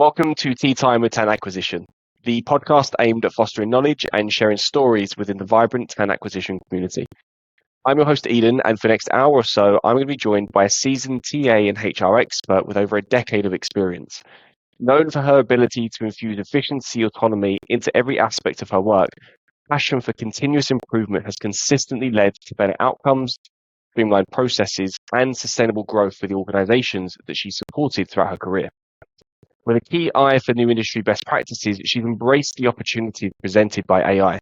Welcome to Tea Time with Talent Acquisition, the podcast aimed at fostering knowledge and sharing stories within the vibrant talent acquisition community. I'm your host, Eden, and for the next hour or so, I'm going to be joined by a seasoned TA and HR expert with over a decade of experience. Known for her ability to infuse efficiency, autonomy into every aspect of her work, passion for continuous improvement has consistently led to better outcomes, streamlined processes, and sustainable growth for the organizations that she's supported throughout her career. With a key eye for new industry best practices, she's embraced the opportunity presented by AI,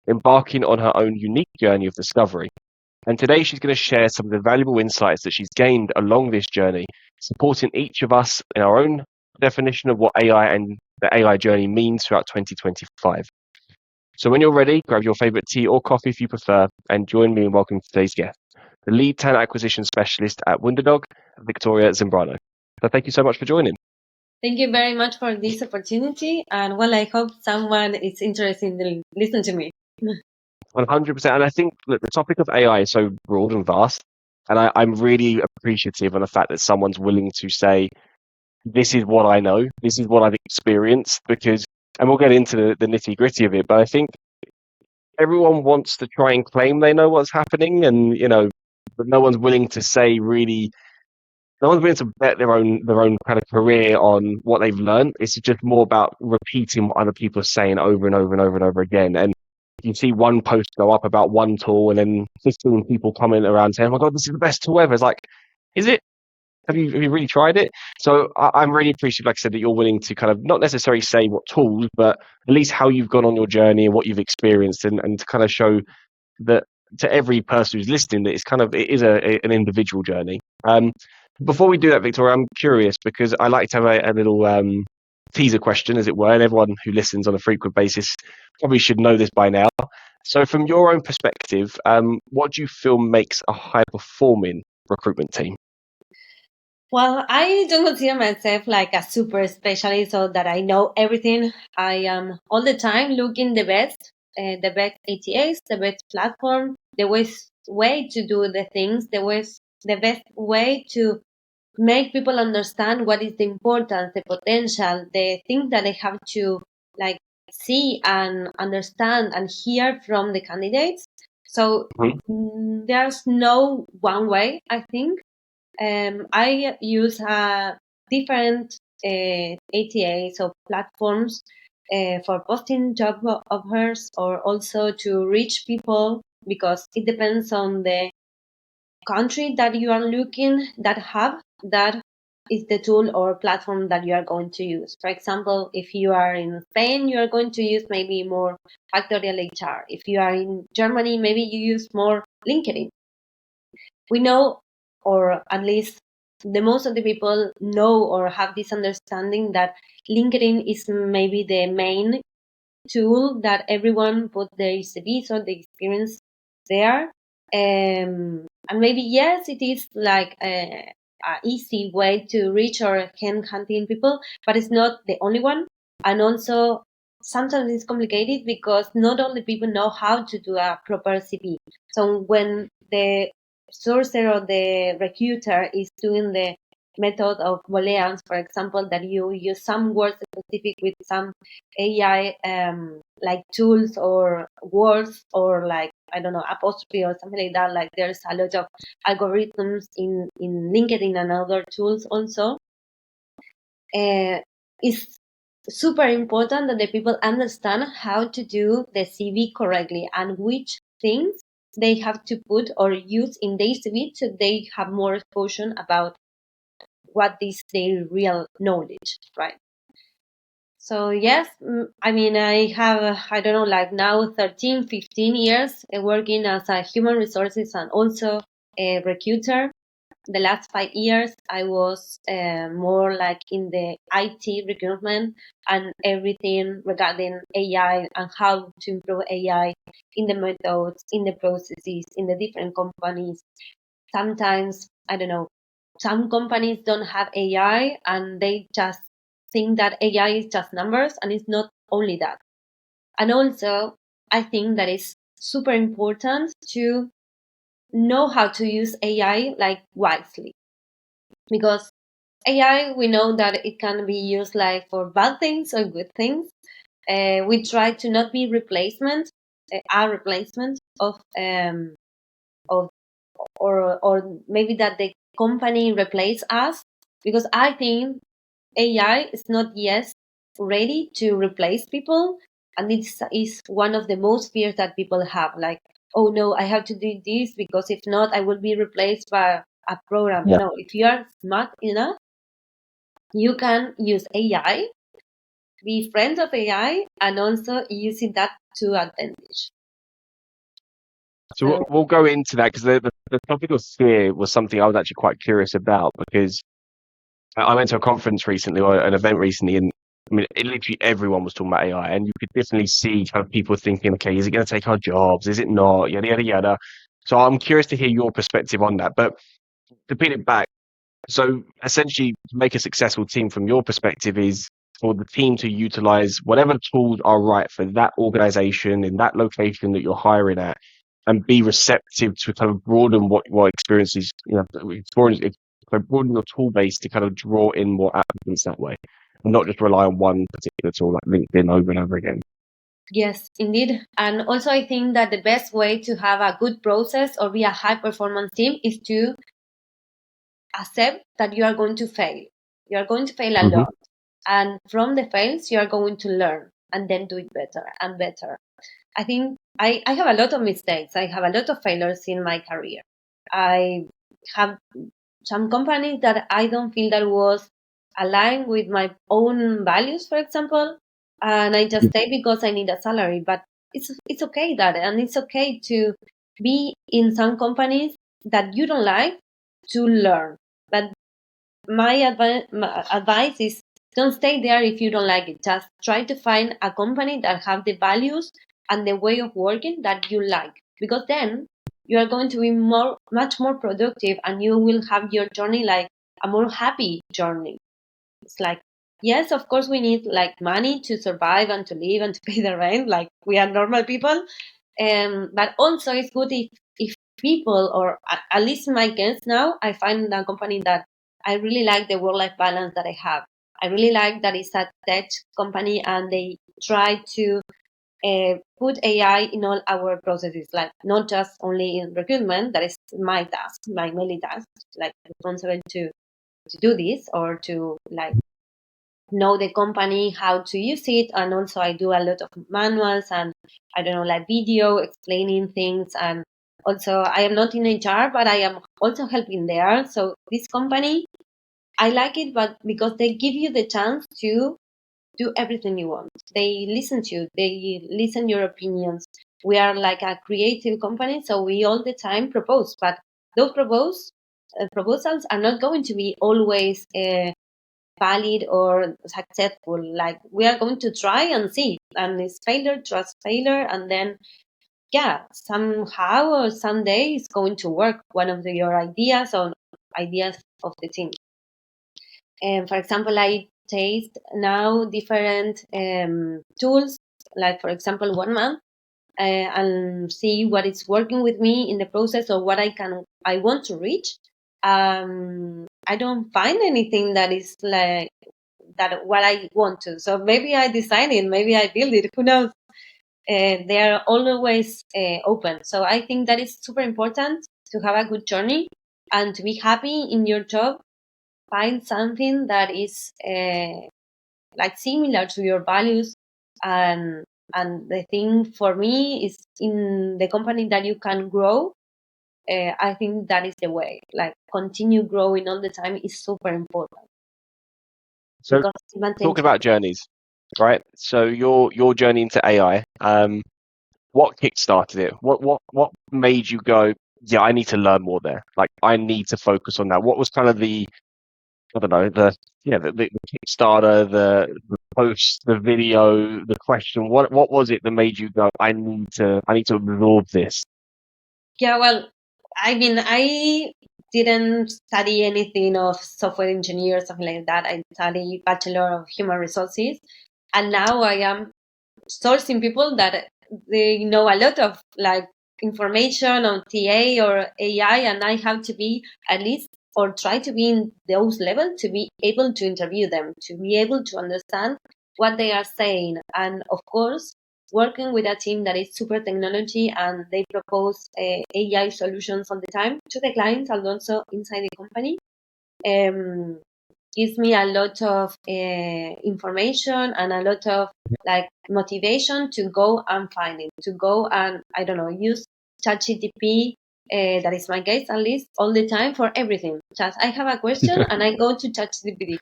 embarking on her own unique journey of discovery. And today she's going to share some of the valuable insights that she's gained along this journey, supporting each of us in our own definition of what AI and the AI journey means throughout 2025. So when you're ready, grab your favorite tea or coffee if you prefer, and join me in welcoming today's guest, the lead talent acquisition specialist at Wunderdog, Victoria Zambrano. So thank you so much for joining. Thank you very much for this opportunity. And well, I hope someone is interested in listen to me. 100%. And I think that the topic of AI is so broad and vast. And I'm really appreciative of the fact that someone's willing to say, this is what I know, this is what I've experienced, because, and we'll get into the nitty gritty of it, but I think everyone wants to try and claim they know what's happening, and, but no one's willing to say really, no one's willing to bet their own kind of career on what they've learned. It's just more about repeating what other people are saying over and over and over and over again. And you see one post go up about one tool, and then 15 people comment around saying, "Oh my God, this is the best tool ever." It's like, is it? Have you really tried it? So I'm really appreciative, like I said, that you're willing to kind of not necessarily say what tools, but at least how you've gone on your journey and what you've experienced, and to kind of show that to every person who's listening that it is an individual journey. Before we do that, Victoria, I'm curious because I like to have a little teaser question, as it were, and everyone who listens on a frequent basis probably should know this by now. So from your own perspective, what do you feel makes a high-performing recruitment team? Well, I don't consider myself like a super specialist or that I know everything. I am all the time looking the best ATAs, the best platform, the best way to do the things, the best way to make people understand what is the importance, the potential, the things that they have to like see and understand and hear from the candidates. So there's no one way, I think. I use different ATAs or platforms for posting job offers or also to reach people, because it depends on the country that you are looking that is the tool or platform that you are going to use. For example, if you are in Spain, you are going to use maybe more Factorial HR. If you are in Germany, maybe you use more LinkedIn. We know, or at least the most of the people know or have this understanding that LinkedIn is maybe the main tool that everyone put their CVs or the experience there. And maybe, yes, it is like a easy way to reach or hunting people, but it's not the only one. And also, sometimes it's complicated because not all the people know how to do a proper CV. So when the sourcer or the recruiter is doing the method of booleans, for example, that you use some words specific with some AI like tools or words or like, I don't know, apostrophe or something like that. Like there's a lot of algorithms in LinkedIn and other tools also. It's super important that the people understand how to do the CV correctly and which things they have to put or use in their CV so they have more exposure about what is their real knowledge, right? So yes, I mean, I have, I don't know, like now 13, 15 years working as a human resources and also a recruiter. The last 5 years, I was more like in the IT recruitment and everything regarding AI and how to improve AI in the methods, in the processes, in the different companies. Sometimes, I don't know, some companies don't have AI and they just think that AI is just numbers, and it's not only that. And also, I think that it's super important to know how to use AI like wisely, because AI, we know that it can be used like for bad things or good things. We try to not be a replacement of or maybe that the company replace us, because I think AI is not yet ready to replace people, and this is one of the most fears that people have. Like, oh no, I have to do this because if not, I will be replaced by a program. Yeah. No, if you are smart enough, you can use AI, be friends of AI, and also using that to advantage. So we'll go into that because the topic of fear was something I was actually quite curious about because I went to a conference recently or an event recently, and I mean, literally everyone was talking about AI, and you could definitely see kind of people thinking, okay, is it going to take our jobs? Is it not? Yada yada yada. So I'm curious to hear your perspective on that. But to pin it back, so essentially, to make a successful team from your perspective is for the team to utilize whatever tools are right for that organization in that location that you're hiring at, and be receptive to kind of broaden what experiences, broaden your tool base to kind of draw in more applicants that way, and not just rely on one particular tool like LinkedIn over and over again. Yes, indeed. And also, I think that the best way to have a good process or be a high performance team is to accept that you are going to fail. You are going to fail a Mm-hmm. lot. And from the fails, you are going to learn and then do it better and better. I think I have a lot of mistakes. I have a lot of failures in my career. I have some companies that I don't feel that was aligned with my own values, for example, and I just stay because I need a salary. But it's okay that, and it's okay to be in some companies that you don't like to learn. But my advice is don't stay there if you don't like it. Just try to find a company that have the values and the way of working that you like, because then you are going to be much more productive, and you will have your journey like a more happy journey. It's like, yes, of course we need like money to survive and to live and to pay the rent, like we are normal people. But also it's good if people, or at least in my case now, I find a company that I really like the work-life balance that I have. I really like that it's a tech company and they try to put AI in all our processes, like not just only in recruitment, that is my task, my mainly task, like responsible to do this or to like know the company, how to use it. And also I do a lot of manuals and I don't know, like video explaining things. And also I am not in HR, but I am also helping there. So this company, I like it, but because they give you the chance to do everything you want. They listen to you. They listen your opinions. We are like a creative company, so we all the time propose, but those proposals are not going to be always valid or successful. Like we are going to try and see, and it's failure, trust failure, and then yeah, somehow or someday it's going to work. One of your ideas or ideas of the team. And for example, I taste now different tools, like for example, 1 month, and see what is working with me in the process or what I want to reach. I don't find anything that is like that what I want to. So maybe I design it, maybe I build it. Who knows? They are always open. So I think that is super important to have a good journey and to be happy in your job. Find something that is like similar to your values, and the thing for me is in the company that you can grow. I think that is the way. Like continue growing all the time is super important So because it maintains talking about journeys, right? So your journey into AI, what kickstarted it? What made you go, yeah, I need to learn more there. Like I need to focus on that. What was kind of the, I don't know, the Kickstarter, the post, the video, the question. What was it that made you go, I need to absorb this? Yeah, well, I mean, I didn't study anything of software engineer or something like that. I studied Bachelor of Human Resources, and now I am sourcing people that they know a lot of like information on TA or AI, and I have to be at least or try to be in those levels to be able to interview them, to be able to understand what they are saying. And of course, working with a team that is super technology and they propose AI solutions all the time to the clients and also inside the company. Gives me a lot of information and a lot of like motivation to go and find it, to go and I don't know, use ChatGPT. That is my case, at least all the time for everything. Just I have a question and I go to ChatGPT.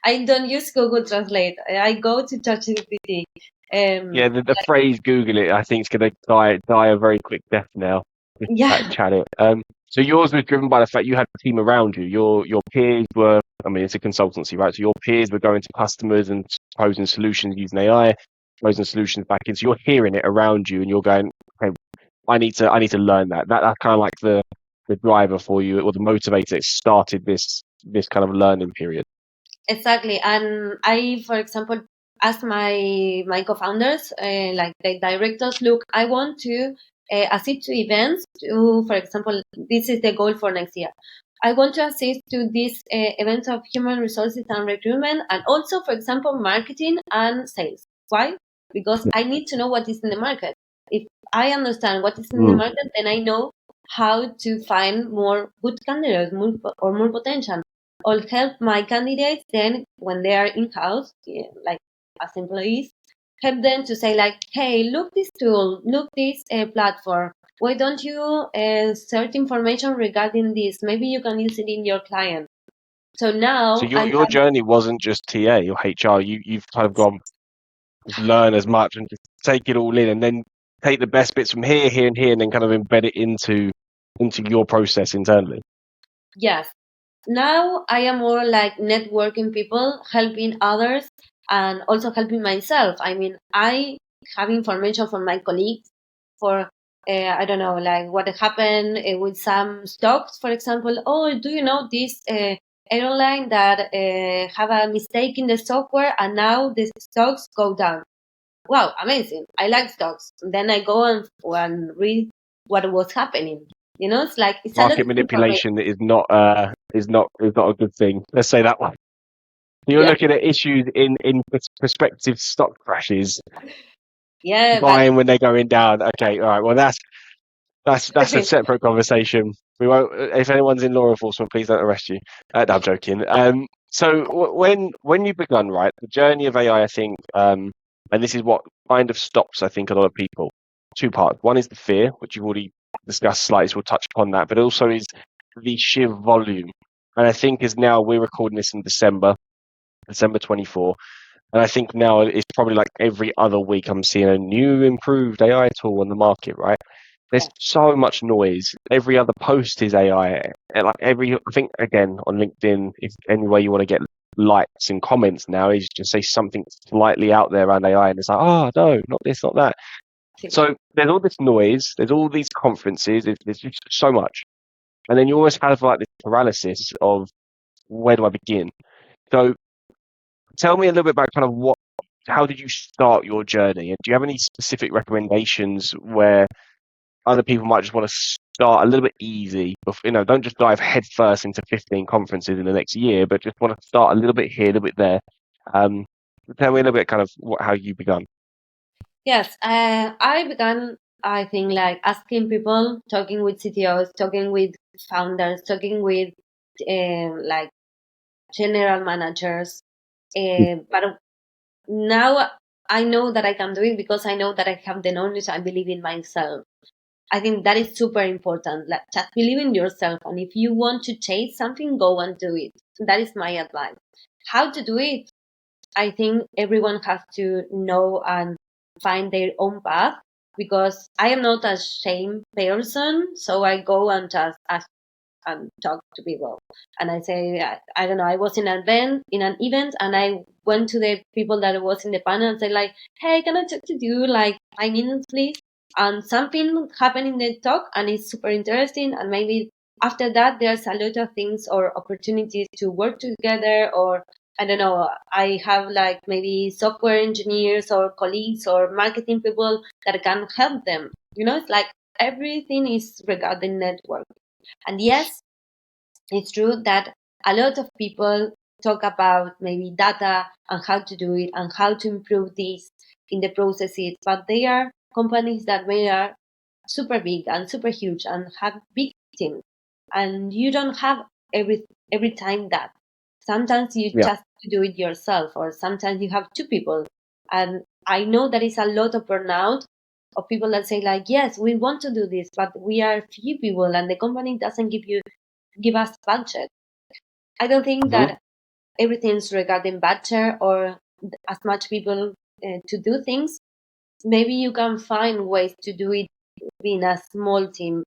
I don't use Google Translate. I go to ChatGPT. Yeah, the phrase "Google it" I think is going to die a very quick death now. Just Yeah. chat it. So yours was driven by the fact you had a team around you. Your peers were, I mean, it's a consultancy, right? So your peers were going to customers and proposing solutions using AI, proposing solutions back in. So you're hearing it around you, and you're going, okay, I need to learn that. That's kind of like the driver for you, or the motivator that started this kind of learning period. Exactly. And I, for example, asked my co-founders, like the directors, look, I want to assist to events to, for example, this is the goal for next year. I want to assist to these events of human resources and recruitment, and also, for example, marketing and sales. Why? Because I need to know what is in the market. If I understand what is in the Mm. market, then I know how to find more good candidates, more potential, or help my candidates then when they are in-house, like as employees, help them to say like, hey, look this tool, look this platform. Why don't you search information regarding this? Maybe you can use it in your client. So So now I your journey wasn't just TA or HR. You've kind of gone just learn as much and just take it all in, and then take the best bits from here, and here, and then kind of embed it into your process internally. yes, now I am more like networking people, helping others, and also helping myself. I mean, I have information from my colleagues for, I don't know, like what happened with some stocks, for example. Oh, do you know this airline that have a mistake in the software and now the stocks go down? Wow, amazing. I like stocks. Then I go and read what was happening. You know, it's like, it's a lot Market of information. manipulation is not a good thing. Let's say that one. You're Yeah. looking at issues in prospective stock crashes, Yeah, but buying when they're going down. Okay, all right. Well, that's a okay. separate conversation. We won't. If anyone's in law enforcement, please don't arrest you. No, I'm joking. So when you begun, right, the journey of AI, I think, and this is what kind of stops, I think, a lot of people. Two parts. One is the fear, which you've already discussed slightly, so we'll touch upon that, but also is the sheer volume. And I think as now we're recording this in December 24. And I think now it's probably like every other week I'm seeing a new improved AI tool on the market, right? There's Yeah. so much noise. Every other post is AI. And like I think again on LinkedIn, if any way you want to get likes and comments now is just say something slightly out there around AI, and it's like, oh no, not this, not that. So there's all this noise. There's all these conferences. There's just so much, and then you always have like this paralysis of where do I begin? So tell me a little bit about kind of how did you start your journey, and do you have any specific recommendations where other people might just want to start a little bit easy? Don't just dive headfirst into 15 conferences in the next year, but just want to start a little bit here, a little bit there. Um, Tell me a little bit kind of how you begun. Yes, I began, I think, like asking people, talking with CTOs, talking with founders, talking with like general managers. But now I know that I can do it because I know that I have the knowledge. I believe in myself. I think that is super important. Like, just believe in yourself, and if you want to chase something, go and do it. That is my advice. How to do it? I think everyone has to know and find their own path, because I am not a shame person, so I go and just ask and talk to people. And I say, I don't know, I was in an event, and I went to the people that was in the panel and said like, hey, can I talk to you like 5 minutes, please? And something happened in the talk, and it's super interesting. And maybe after that, there's a lot of things or opportunities to work together, or I don't know, I have like maybe software engineers or colleagues or marketing people that can help them. You know, it's like everything is regarding network. And yes, It's true that a lot of people talk about maybe data and how to do it and how to improve this in the processes, but they are companies that they are super big and super huge and have big teams, and you don't have every time that. Sometimes you Yeah. just do it yourself, or sometimes you have two people. And I know there is a lot of burnout of people that say like, yes, we want to do this, but we are few people and the company doesn't give us budget. I don't think Hmm. that everything's regarding budget or as much people to do things. Maybe you can find ways to do it in a small team,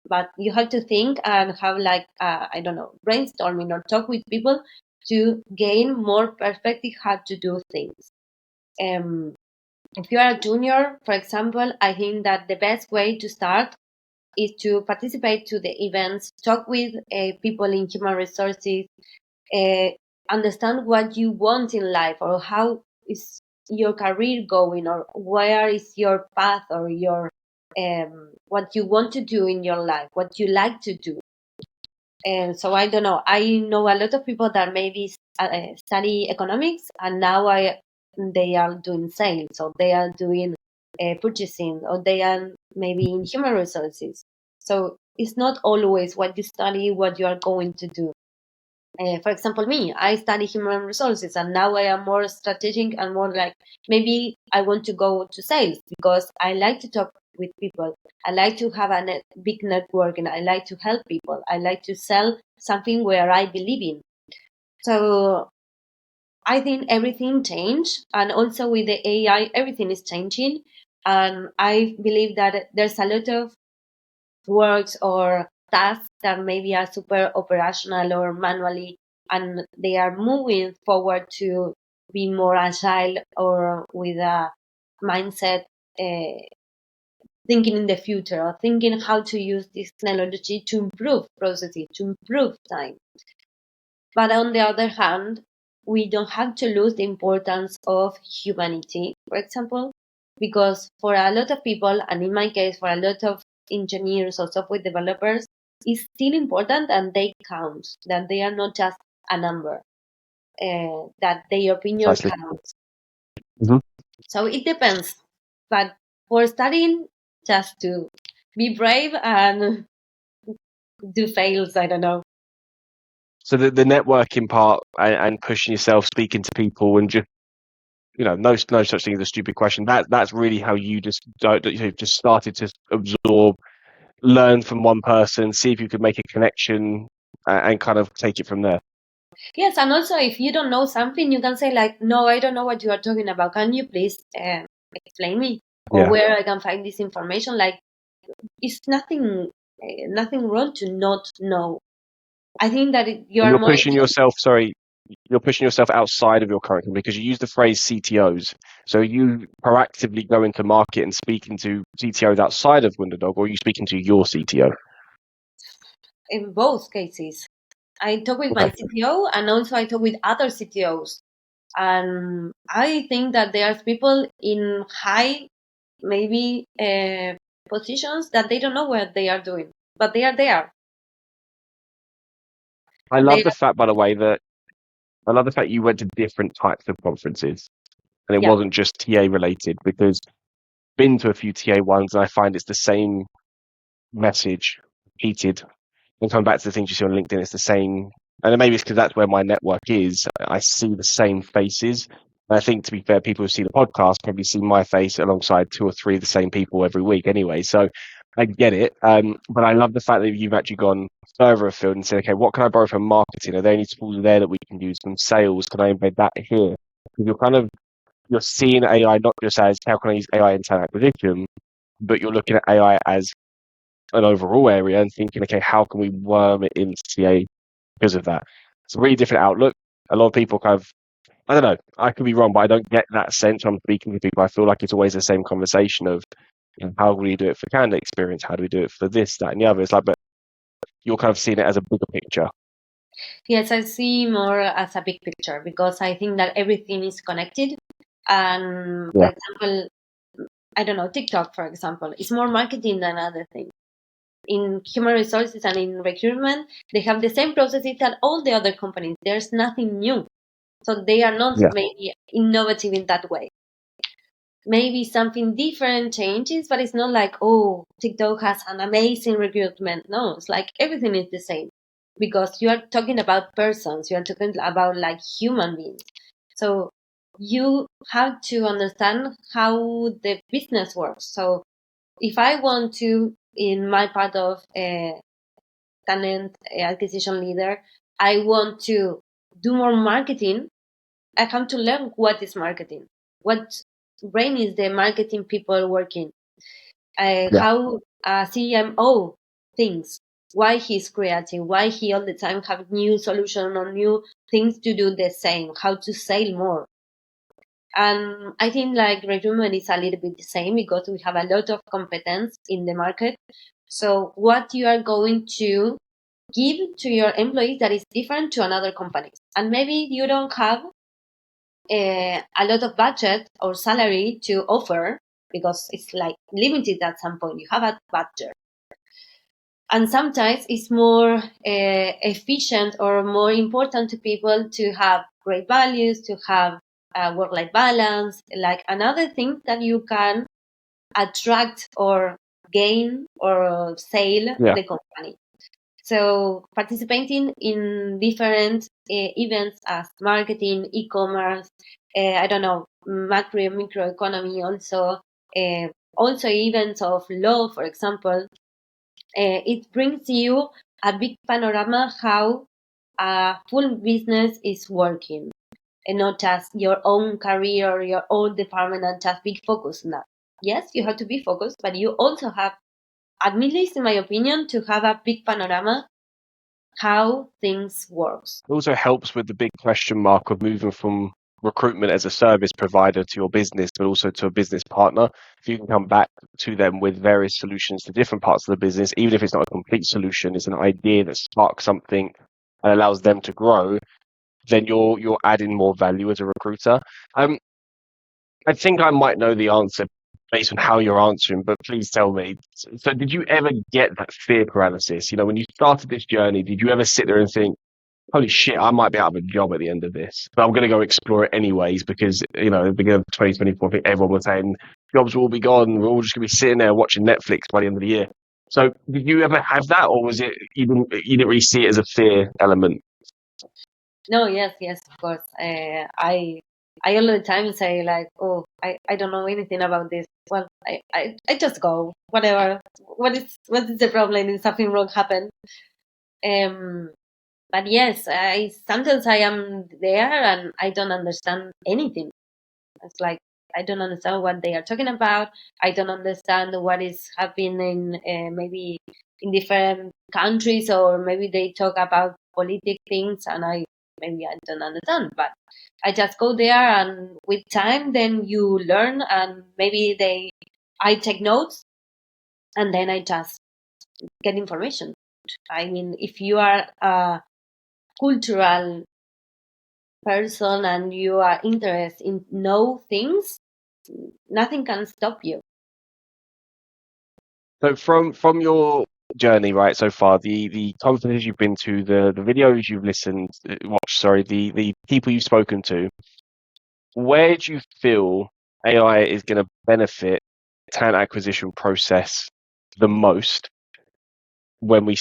but you have to think and have like I don't know, brainstorming or talk with people to gain more perspective how to do things. Um, if you are a junior, for example, I think that the best way to start is to participate to the events, talk with people in human resources, uh, understand what you want in life or how is your career going or where is your path or your what you want to do in your life, what you like to do. And so I don't know, I know a lot of people that maybe study economics and now they are doing sales or they are doing purchasing or they are maybe in human resources. So it's not always what you study what you are going to do. For example, me, I study human resources and now I am more strategic and more like maybe I want to go to sales because I like to talk with people. I like to have a big network and I like to help people. I like to sell something where I believe in. So I think everything changed. And also with the AI, everything is changing. And I believe that there's a lot of works or tasks that maybe are super operational or manually, and they are moving forward to be more agile or with a mindset uh, thinking in the future or thinking how to use this technology to improve processes, to improve time. But on the other hand, we don't have to lose the importance of humanity, for example, because for a lot of people, and in my case, for a lot of engineers or software developers, it's still important and they count, that they are not just a number, that their opinion Precisely. counts. Hmm. So it depends. But for studying, just to be brave and do fails, I don't know. So the networking part and pushing yourself, speaking to people, and just no such thing as a stupid question. That's really how you just just started to absorb, learn from one person, see if you could make a connection, and kind of take it from there. Yes, and also if you don't know something, you can say like, "No, I don't know what you are talking about. Can you please explain me, or Yeah. where I can find this information?" Like, it's nothing wrong to not know. I think that you And are you're more. pushing yourself. Sorry, you're pushing yourself outside of your current company because you use the phrase CTOs. So are you proactively go into market and speaking to CTOs outside of Winderdog, or are you speaking to your CTO? In both cases. I talk with my Okay. CTO and also I talk with other CTOs. And I think that there's people in high, maybe positions that they don't know what they are doing, but they are there. I They love the fact, by the way, that I love the fact you went to different types of conferences and it yeah. wasn't just TA related because I've been to a few TA ones and I find it's the same message repeated. And coming back to the things you see on LinkedIn, it's the same. And maybe it's because that's where my network is. I see the same faces. And I think, to be fair, people who see the podcast probably see my face alongside two or three of the same people every week anyway. So I get it. But I love the fact that you've actually gone further afield and said, okay, what can I borrow from marketing? Are there any tools there that we can use from sales? Can I embed that here? Because you're seeing AI not just as how can I use AI in talent acquisition, but you're looking at AI as an overall area and thinking, okay, how can we worm it into CA because of that? It's a really different outlook. A lot of people kind of, I don't know, I could be wrong, but I don't get that sense when I'm speaking to people. I feel like it's always the same conversation of how do we do it for candidate experience? How do we do it for this, that, and the other? It's like, but you're kind of seeing it as a bigger picture. Yes, I see more as a big picture because I think that everything is connected. And for Yeah. example, I don't know, TikTok, for example, is more marketing than other things. in human resources and in recruitment, they have the same processes that all the other companies. There's nothing new. So they are not Yeah. maybe innovative in that way. Maybe something different changes, but it's not like, oh, TikTok has an amazing recruitment. No, it's like everything is the same because you are talking about persons, you are talking about like human beings. So you have to understand how the business works. So if I want to, in my part of talent acquisition leader, I want to do more marketing, I have to learn what is marketing, what brain is the marketing people working, Yeah. how a CMO thinks, why he's creating, why he all the time have new solution or new things to do the same, how to sell more. And I think like recruitment is a little bit the same because we have a lot of competence in the market. So what you are going to give to your employees that is different to another company. And maybe you don't have a lot of budget or salary to offer because it's like limited at some point. You have a budget. And sometimes it's more efficient or more important to people to have great values, to have a work-life balance, like another thing that you can attract or gain or sell Yeah. the company. So participating in different events as marketing, e-commerce, I don't know, macro and microeconomy also events of law, for example, it brings you a big panorama how a full business is working and not just your own career or your own department and just be focused on that. Yes, you have to be focused, but you also have, at least in my opinion, to have a big panorama how things works. It also helps with the big question mark of moving from recruitment as a service provider to your business, but also to a business partner. If you can come back to them with various solutions to different parts of the business, even if it's not a complete solution, it's an idea that sparks something and allows them to grow, then you're adding more value as a recruiter. I think I might know the answer based on how you're answering, but please tell me. So did you ever get that fear paralysis? When you started this journey, did you ever sit there and think, holy shit, I might be out of a job at the end of this, but I'm going to go explore it anyways because, at the beginning of 2024, I think everyone was saying jobs will be gone. We're all just going to be sitting there watching Netflix by the end of the year. So did you ever have that, or was it you didn't really see it as a fear element? No, yes, of course. I all the time say like, oh, I don't know anything about this. Well, I just go whatever. What is the problem? If something wrong happen? Um, but yes, I sometimes I am there and I don't understand anything. It's like I don't understand what they are talking about. I don't understand what is happening maybe in different countries, or maybe they talk about politic things, and I don't understand. But I just go there, and with time, then you learn, and maybe I take notes, and then I just get information. I mean, if you are a cultural person and you are interested in know things, nothing can stop you. So from your journey right so far, the conferences you've been to, the videos you've watched, sorry, the people you've spoken to, where do you feel AI is going to benefit the talent acquisition process the most when we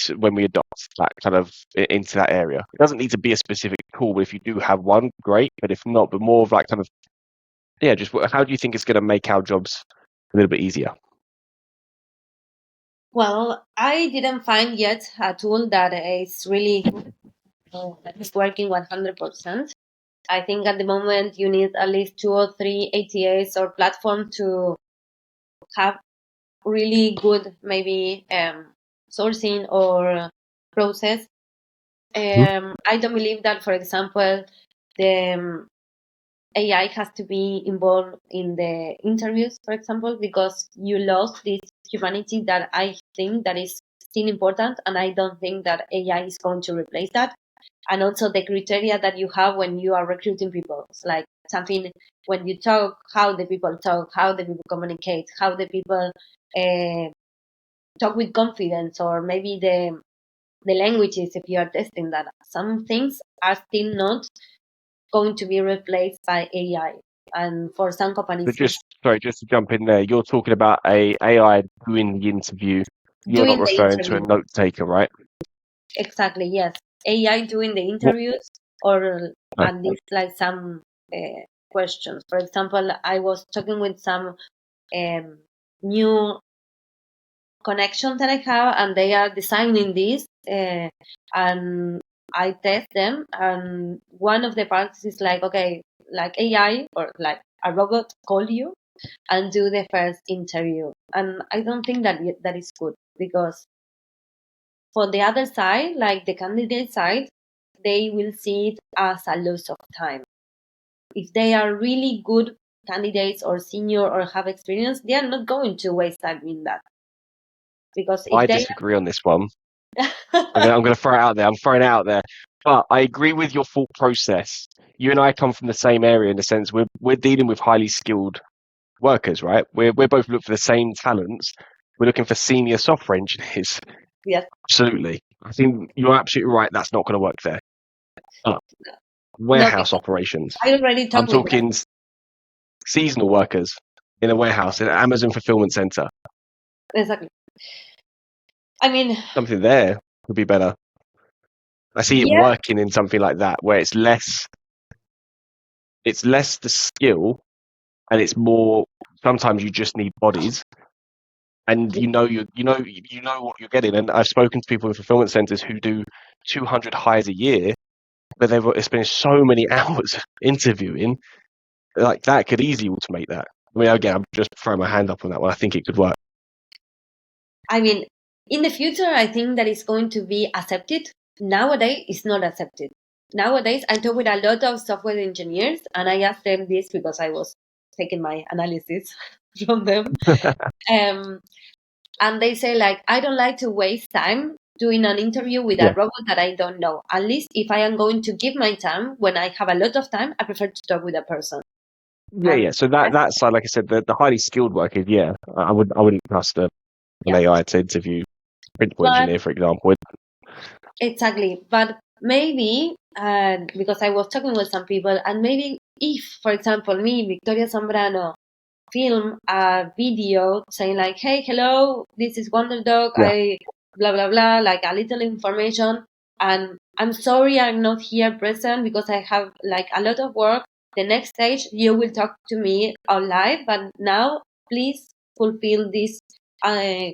adopt that kind of into that area? It doesn't need to be a specific tool, but if you do have one, great. But if not, but more of like kind of, yeah, just how do you think it's going to make our jobs a little bit easier? Well, I didn't find yet a tool that is really that is working 100%. I think at the moment you need at least 2 or 3 ATAs or platform to have really good maybe sourcing or process. I don't believe that, for example, the AI has to be involved in the interviews, for example, because you lost this humanity that I think that is still important, and I don't think that AI is going to replace that. And also the criteria that you have when you are recruiting people. It's like something when you talk, how the people talk, how the people communicate, how the people talk with confidence, or maybe the languages, if you are testing that. Some things are still not going to be replaced by AI. And for some companies, But it's just to jump in there, you're talking about a AI doing the interview. You're not doing the referring to a interview. note taker, right? Exactly, yes. AI doing the What? interviews, or Okay. at least like some questions. For example, I was talking with some new connections that I have, and they are designing this, and I test them. And one of the parts is like, okay, like AI or like a robot call you and do the first interview. And I don't think that that is good, because for the other side, like the candidate side, they will see it as a loss of time. If they are really good candidates or senior or have experience, they are not going to waste time in that. Because if I they disagree on this one. are, I'm gonna throw it out there. I'm throwing it out there. But I agree with your thought process. You and I come from the same area in the sense we're dealing with highly skilled workers, right? We're both looking for the same talents. We're looking for senior software engineers. yes, Absolutely. I think you're absolutely right. That's not going to work there. But no, warehouse because operations. I already I'm talked with them. talking seasonal workers in a warehouse, in an Amazon fulfillment center. Exactly. I mean, Something there would be better. I see it yeah, working in something like that where it's less the skill and it's more sometimes you just need bodies and you know what you're getting. And I've spoken to people in fulfillment centers who do 200 hires a year, but they've spent so many hours interviewing. Like that could easily automate that. I mean, again, I'm just throwing my hand up on that one. I think it could work. I mean, in the future, I think that is going to be accepted. Nowadays, it's not accepted. Nowadays, I talk with a lot of software engineers, and I asked them this because I was taking my analysis from them. Um, and they say, like, I don't like to waste time doing an interview with a Yeah, robot that I don't know. At least if I am going to give my time, when I have a lot of time, I prefer to talk with a person. yeah. And So that side, like I said, the highly skilled workers, yeah, I wouldn't trust an yeah, AI to interview principal but engineer, for example. exactly. But maybe, because I was talking with some people, and maybe if, for example, me, Victoria Zambrano, film a video saying like, "Hey, hello, this is Wonder Dog. Yeah, I blah blah blah," like a little information, and I'm sorry I'm not here present because I have like a lot of work. The next stage you will talk to me on live, but now please fulfill this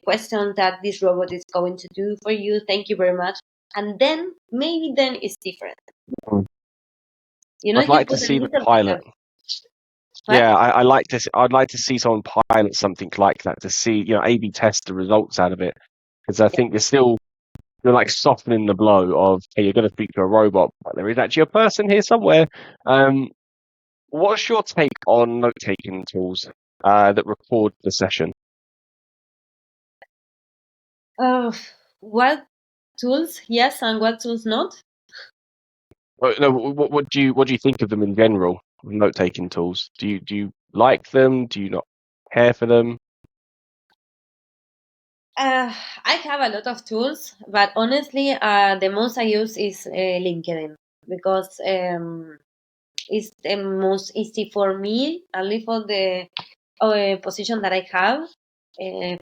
question that this robot is going to do for you. Thank you very much. And then maybe then it's different. Mm. I'd You like to put a see the little bit pilot. of what? Yeah, I like to. I'd like to see someone pilot something like that to see, A/B test the results out of it, because I Yeah. think you're like softening the blow of, hey, you're going to speak to a robot, but there is actually a person here somewhere. Um, what's your take on note-taking tools that record the session? Uh, what tools yes and what tools not? Well, no, what do you think of them in general? Note-taking tools. Do you like them? Do you not care for them? I have a lot of tools, but honestly, the most I use is LinkedIn, because it's the most easy for me, only for the position that I have.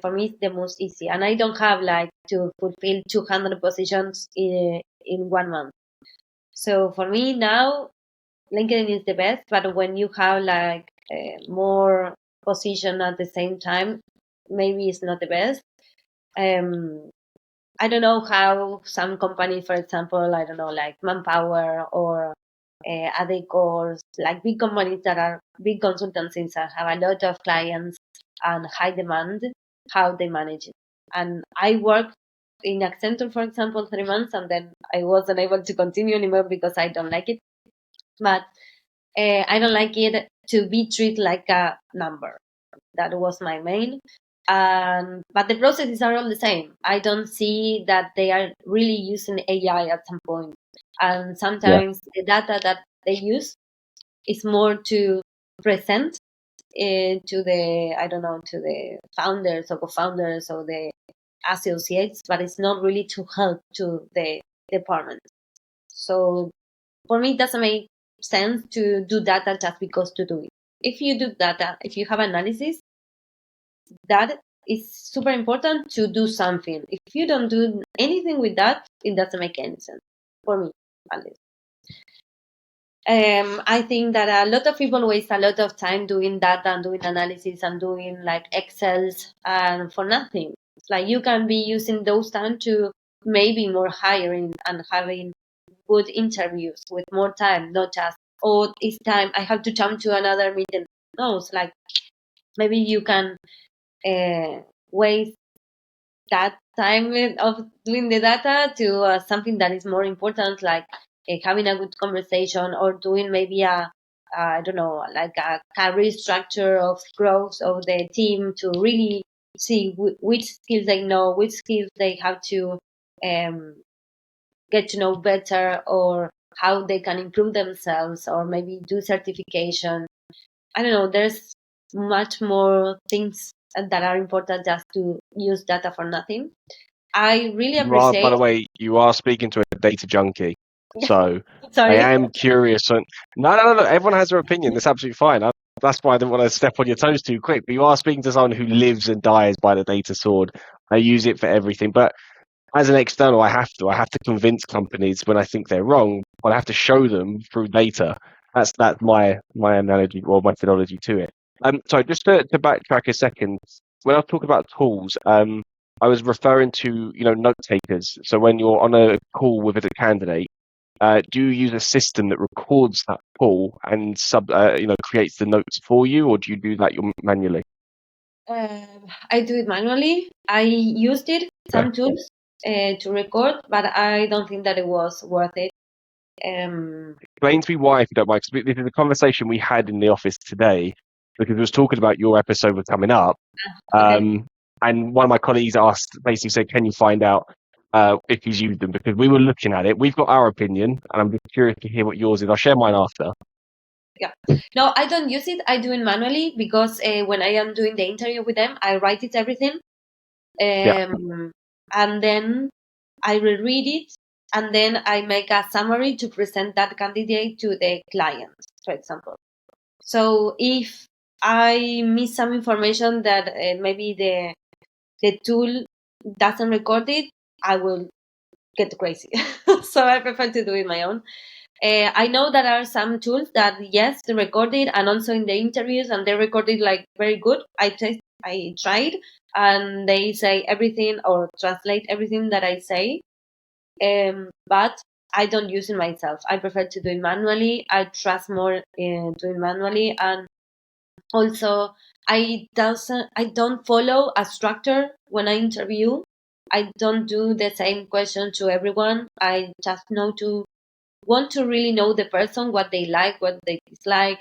For me, it's the most easy, and I don't have like to fulfill 200 positions in 1 month. So for me now, LinkedIn is the best. But when you have like more position at the same time, maybe it's not the best. Um, I don't know how some companies, for example, I don't know, like Manpower or Adecor, like big companies that are big consultancies that have a lot of clients and high demand, how they manage it. And I worked in Accenture, for example, 3 months, and then I wasn't able to continue anymore because I don't like it. But I don't like it to be treated like a number. That was my main. But the processes are all the same. I don't see that they are really using AI at some point. And Yeah, sometimes the data that they use is more to present to the, I don't know, to the founders or co-founders or the associates, but it's not really to help to the department. So for me, it doesn't make sense to do data just because to do it. If you do data, if you have analysis, that is super important to do something. If you don't do anything with that, it doesn't make any sense for me, at least. I think that a lot of people waste a lot of time doing data and doing analysis and doing like Excels and for nothing. It's like you can be using those time to maybe more hiring and having good interviews with more time, not just, oh, it's time, I have to jump to another meeting. No, it's like maybe you can waste that time of doing the data to something that is more important, like having a good conversation or doing maybe I don't know, like a career structure of growth of the team to really see which skills they know, which skills they have to get to know better, or how they can improve themselves, or maybe do certification. I don't know, there's much more things that are important just to use data for nothing. I really You are, by appreciate. the way, you are speaking to a data junkie. So I Sorry. am curious. No, no, no, no. Everyone has their opinion. That's absolutely fine. That's why I didn't want to step on your toes too quick. But you are speaking to someone who lives and dies by the data sword. I use it for everything. But as an external, I have to. I have to convince companies when I think they're wrong, but I have to show them through data. That's my analogy or methodology to it. So just to backtrack a second, when I was talking about tools, I was referring to note takers. So when you're on a call with a candidate, do you use a system that records that call and creates the notes for you, or do you do that manually? I do it manually. I used it, Okay. some tools, to record, but I don't think that it was worth it. Explain to me why, if you don't mind, because this is a conversation we had in the office today, because we was talking about your episode was coming up, Okay. and one of my colleagues basically said, "Can you find out if he's used them?" Because we were looking at it, we've got our opinion, and I'm just curious to hear what yours is. I'll share mine after. Yeah. No, I don't use it. I do it manually because when I am doing the interview with them, I write it everything. Yeah, And then I will read it, and then I make a summary to present that candidate to the client, for example. So if I miss some information that maybe the tool doesn't record it, I will get crazy. So I prefer to do it my own. I know there are some tools that yes, they record it, and also in the interviews, and they record it like very good. I tried, and they say everything or translate everything that I say. But I don't use it myself. I prefer to do it manually. I trust more in doing manually, and also I don't follow a structure when I interview. I don't do the same question to everyone. I just want to really know the person, what they like, what they dislike,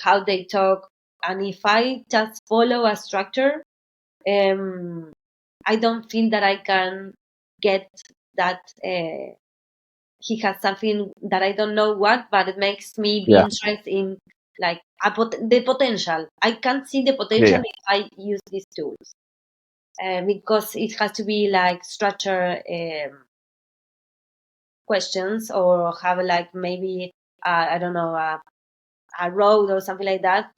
how they talk. And if I just follow a structure, um, I don't feel that I can get that he has something that I don't know what, but it makes me be yeah, interested in like the potential. I can't see the yeah, potential yeah. if I use these tools because it has to be like structure questions, or have like maybe I don't know, a road or something like that.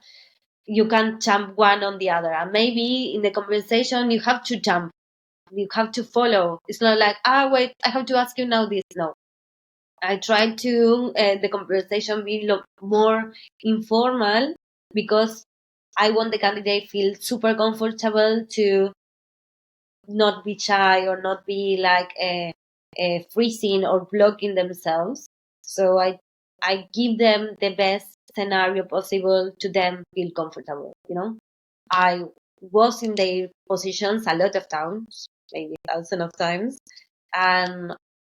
You can jump one on the other, and maybe in the conversation you have to jump, you have to follow. It's not like, wait, I have to ask you now this. No, I try to the conversation be more informal, because I want the candidate feel super comfortable to not be shy or not be like freezing or blocking themselves. So I give them the best scenario possible to them feel comfortable. I was in their positions a lot of times, maybe thousands of times, and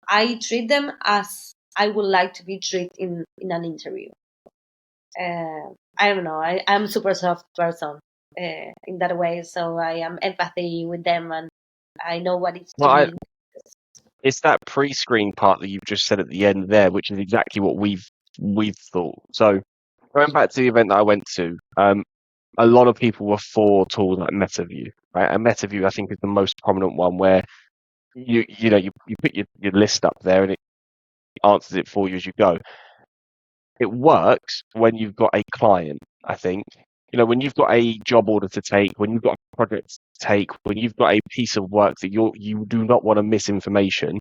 I treat them as I would like to be treated in an interview. I don't know. I'm super soft person in that way, so I am empathy with them, and I know what it's to Well, be. it's that pre-screen part that you've just said at the end there, which is exactly what we've thought. So going back to the event that I went to, a lot of people were for tools like MetaView, right? And MetaView, I think, is the most prominent one where you put your list up there and it answers it for you as you go. It works when you've got a client, I think. When you've got a job order to take, when you've got a project to take, when you've got a piece of work that you do not want to miss information,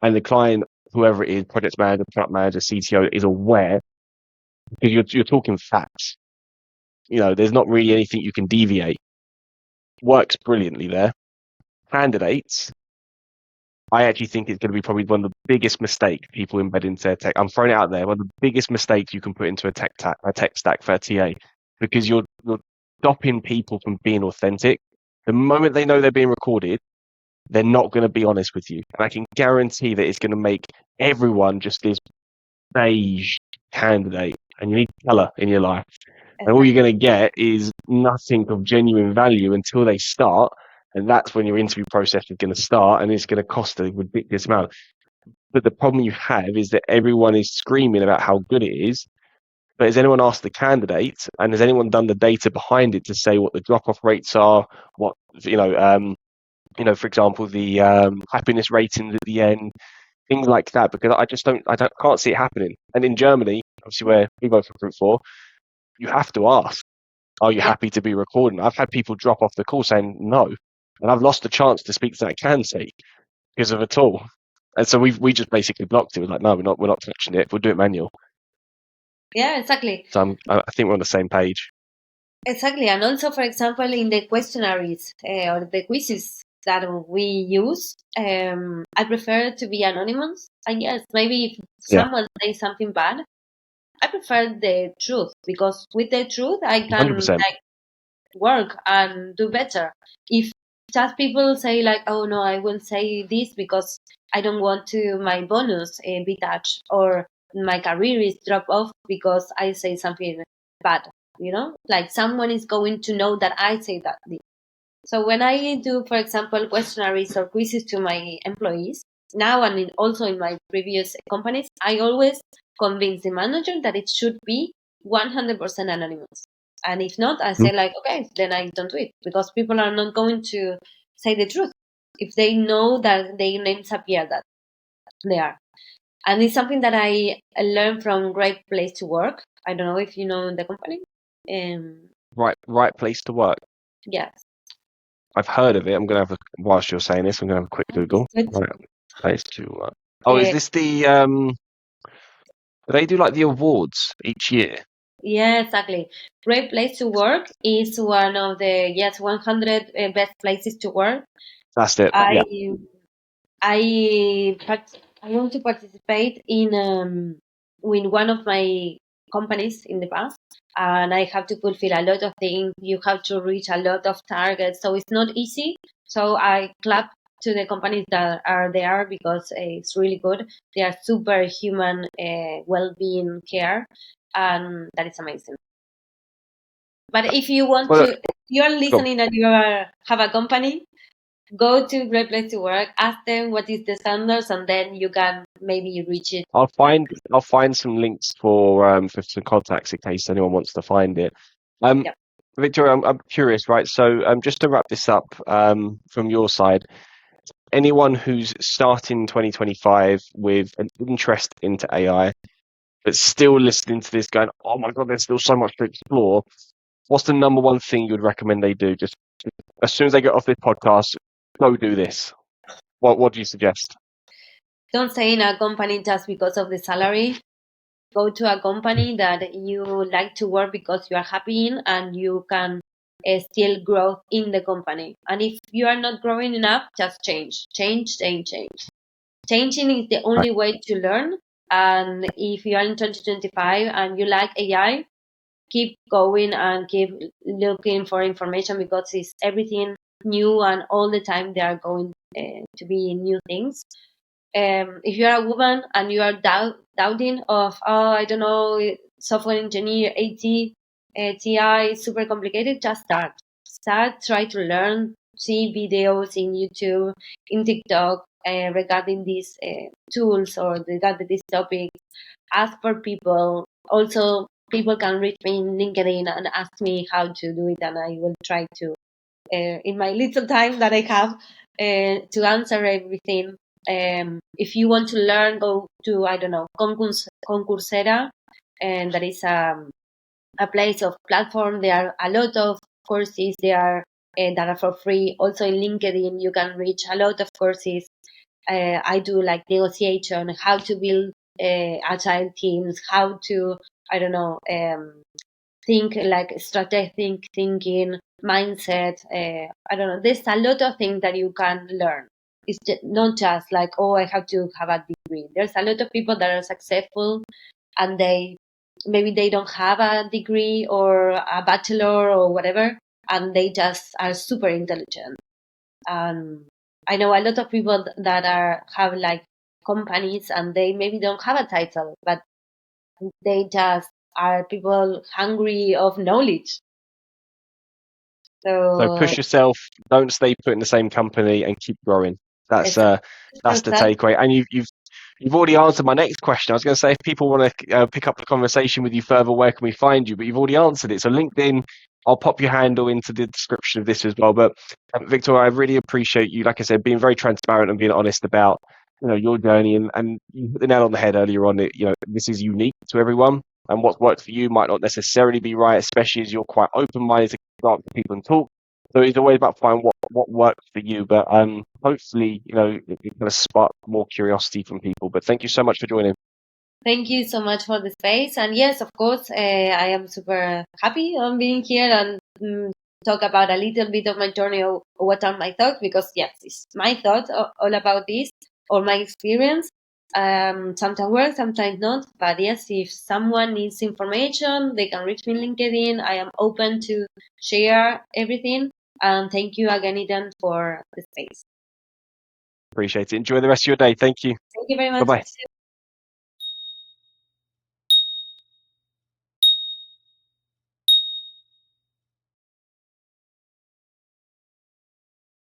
and the client, whoever it is, project manager, product manager, CTO, is aware, because you're talking facts. There's not really anything you can deviate. Works brilliantly there. Candidates, I actually think it's going to be probably one of the biggest mistakes people embed into their tech. I'm throwing it out there. One of the biggest mistakes you can put into a tech stack for a TA, because you're stopping people from being authentic. The moment they know they're being recorded, they're not going to be honest with you. And I can guarantee that it's going to make everyone just this beige candidate, and you need color in your life. And all you're going to get is nothing of genuine value until they start. And that's when your interview process is going to start, and it's going to cost a ridiculous amount. But the problem you have is that everyone is screaming about how good it is. But has anyone asked the candidate, and has anyone done the data behind it to say what the drop-off rates are? What, for example, the happiness ratings at the end, things like that, because I can't see it happening. And in Germany, obviously where we both recruit for, you have to ask, are you happy to be recording? I've had people drop off the call saying no, and I've lost the chance to speak to that candidate because of a tool. And so we just basically blocked it. We're like, no, we're not touching it. We'll do it manual. Yeah, exactly. So I think we're on the same page. Exactly. And also, for example, in the questionnaires or the quizzes that we use, I prefer to be anonymous. And yes, maybe if someone says something bad, I prefer the truth, because with the truth, I can 100%. work and do better. If just people say like, oh no, I will say this because I don't want to my bonus be touched, or my career is drop off because I say something bad, like someone is going to know that I say that. So when I do, for example, questionnaires or quizzes to my employees now, and also in my previous companies, I always convince the manager that it should be 100% anonymous. And if not, I say like, okay, then I don't do it, because people are not going to say the truth if they know that their names appear that they are. And it's something that I learned from Great Place to Work. I don't know if you know the company. Right Place to Work. Yes. I've heard of it. I'm going to have whilst you're saying this, I'm going to have a quick Google. Right Place to Work. Oh, is this the they do like the awards each year? Yeah, exactly. Great Place to Work is one of the 100 best places to work. That's it. I want to participate in one of my companies in the past, and I have to fulfill a lot of things. You have to reach a lot of targets, so it's not easy. So I clap to the companies that are there, because it's really good. They are super human well-being care, and that is amazing. But if you want if you're listening and you have a company, go to Great Place to Work, ask them what is the standards, and then you can maybe reach it. I'll find some links for some contacts in case anyone wants to find it. Victoria, I'm curious, right? So just to wrap this up, from your side, anyone who's starting 2025 with an interest into AI, but still listening to this going, oh my God, there's still so much to explore. What's the number one thing you'd recommend they do? Just as soon as they get off this podcast, go do this. What do you suggest? Don't stay in a company just because of the salary. Go to a company that you like to work because you are happy in, and you can still grow in the company. And if you are not growing enough, just change. Changing is the only way to learn. And if you are in 2025 and you like AI, keep going and keep looking for information, because it's everything new, and all the time there are going to be new things. If you are a woman and you are doubting of, I don't know, software engineer, AT, TI, super complicated, just start, try to learn, see videos in YouTube, in TikTok regarding these tools or regarding these topics. Ask for people. Also, people can reach me in LinkedIn and ask me how to do it, and I will try to, in my little time that I have, to answer everything. If you want to learn, go to, I don't know, Concursera, and that is a place of platform. There are a lot of courses there that are for free. Also in LinkedIn, you can reach a lot of courses. I do like negotiation, how to build agile teams, how to, I don't know, think like strategic thinking, mindset. I don't know. There's a lot of things that you can learn. It's not just like, oh, I have to have a degree. There's a lot of people that are successful, and maybe they don't have a degree or a bachelor or whatever, and they just are super intelligent. I know a lot of people that have like companies, and they maybe don't have a title, but they just are people hungry of knowledge. So So push yourself, don't stay put in the same company, and keep growing. That's the takeaway. And you've already answered my next question. I was going to say, if people want to pick up the conversation with you further, where can we find you? But you've already answered it. So LinkedIn, I'll pop your handle into the description of this as well. But Victoria, I really appreciate you, like I said, being very transparent and being honest about your journey. And you hit the nail on the head earlier on. This is unique to everyone, and what works for you might not necessarily be right, especially as you're quite open-minded to go up to people and talk. So it's always about finding what works for you. But hopefully, it kind of spark more curiosity from people. But thank you so much for joining. Thank you so much for the space. And yes, of course, I am super happy on being here and talk about a little bit of my journey or what are my thoughts, because yes, it's my thoughts all about this or my experience. Sometimes work, sometimes not. But yes, if someone needs information, they can reach me on LinkedIn. I am open to share everything. And thank you again, Eden, for the space. Appreciate it. Enjoy the rest of your day. Thank you. Thank you very Bye much. bye.